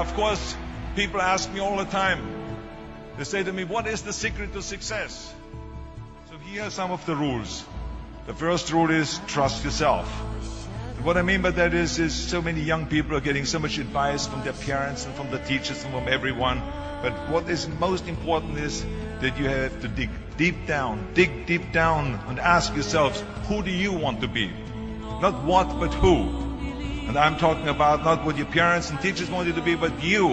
of course, people ask me all the time. They say to me, what is the secret to success? So here are some of the rules. The first rule is trust yourself. And what I mean by that is so many young people are getting so much advice from their parents and from the teachers and from everyone. But what is most important is that you have to dig deep down and ask yourselves, who do you want to be? Not what, but who. And I'm talking about not what your parents and teachers want you to be, but you.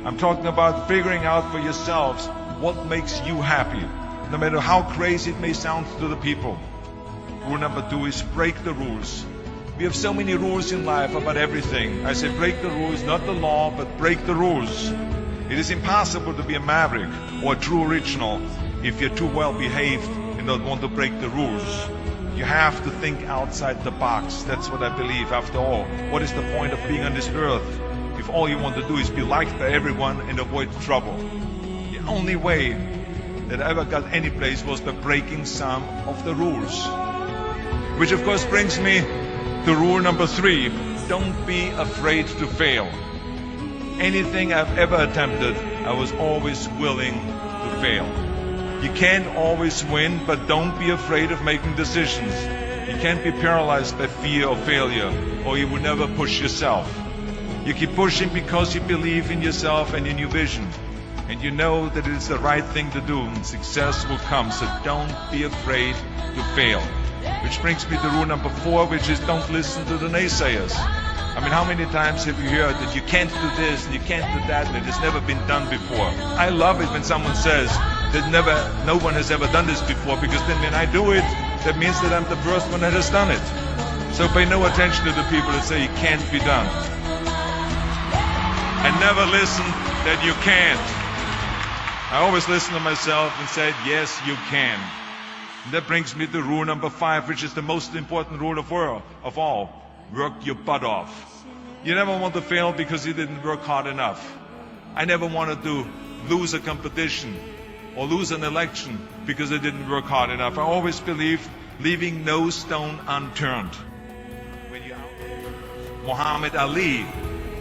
I'm talking about figuring out for yourselves what makes you happy, no matter how crazy it may sound to the people. Rule number 2 is break the rules. We have so many rules in life about everything. I say break the rules, not the law, but break the rules. It is impossible to be a maverick or a true original if you're too well behaved and don't want to break the rules. You have to think outside the box. That's what I believe. After all, what is the point of being on this earth if all you want to do is be liked by everyone and avoid trouble? The only way that I ever got any place was by breaking some of the rules. Which of course brings me to rule number 3. Don't be afraid to fail. Anything I've ever attempted, I was always willing to fail. You can't always win, but don't be afraid of making decisions. You can't be paralyzed by fear of failure, or you will never push yourself. You keep pushing because you believe in yourself and in your vision. And you know that it is the right thing to do, and success will come. So don't be afraid to fail. Which brings me to rule number 4, which is don't listen to the naysayers. I mean, how many times have you heard that you can't do this and you can't do that and it has never been done before? I love it when someone says that no one has ever done this before, because then when I do it, that means that I'm the first one that has done it. So pay no attention to the people that say it can't be done. I never listen that you can't. I always listen to myself and said, yes, you can. And that brings me to rule number 5, which is the most important rule of all. Work your butt off. You never want to fail because you didn't work hard enough. I never wanted to lose a competition or lose an election because I didn't work hard enough. I always believed leaving no stone unturned. Muhammad Ali,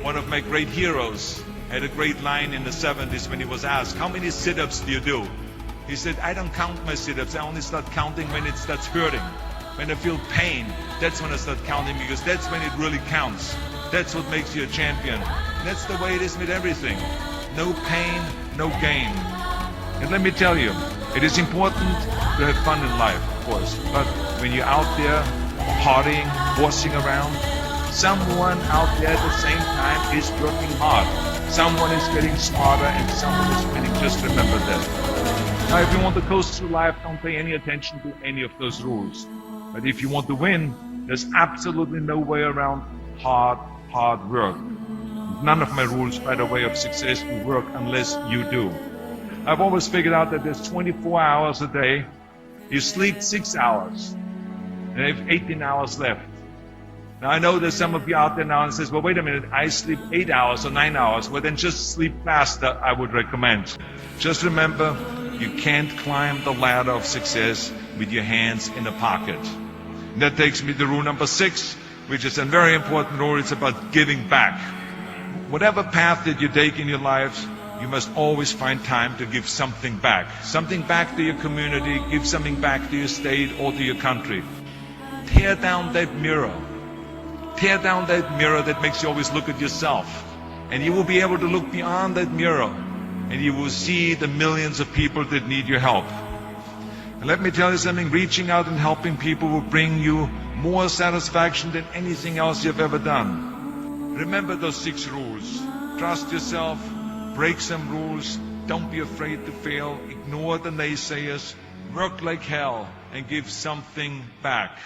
one of my great heroes, had a great line in the 70s when he was asked, how many sit-ups do you do? He said, I don't count my sit-ups. I only start counting when it starts hurting. When I feel pain, that's when I start counting, because that's when it really counts. That's what makes you a champion. And that's the way it is with everything. No pain, no gain. And let me tell you, it is important to have fun in life, of course. But when you're out there partying, horsing around, someone out there at the same time is working hard. Someone is getting smarter and someone is winning. Just remember that. Now, if you want to coast through life, don't pay any attention to any of those rules. But if you want to win, there's absolutely no way around hard work. None of my rules, by the way, of success will work unless you do. I've always figured out that there's 24 hours a day. You sleep 6 hours, and you have 18 hours left. Now, I know there's some of you out there now and says, well, wait a minute, I sleep 8 hours or 9 hours. Well, then just sleep faster, I would recommend. Just remember, you can't climb the ladder of success with your hands in a pocket. And that takes me to rule number 6, which is a very important rule. It's about giving back. Whatever path that you take in your life, you must always find time to give something back. Something back to your community, give something back to your state or to your country. Tear down that mirror. Tear down that mirror that makes you always look at yourself. And you will be able to look beyond that mirror, and you will see the millions of people that need your help. And let me tell you something, reaching out and helping people will bring you more satisfaction than anything else you've ever done. Remember those 6 rules. Trust yourself, break some rules, don't be afraid to fail, ignore the naysayers, work like hell, and give something back.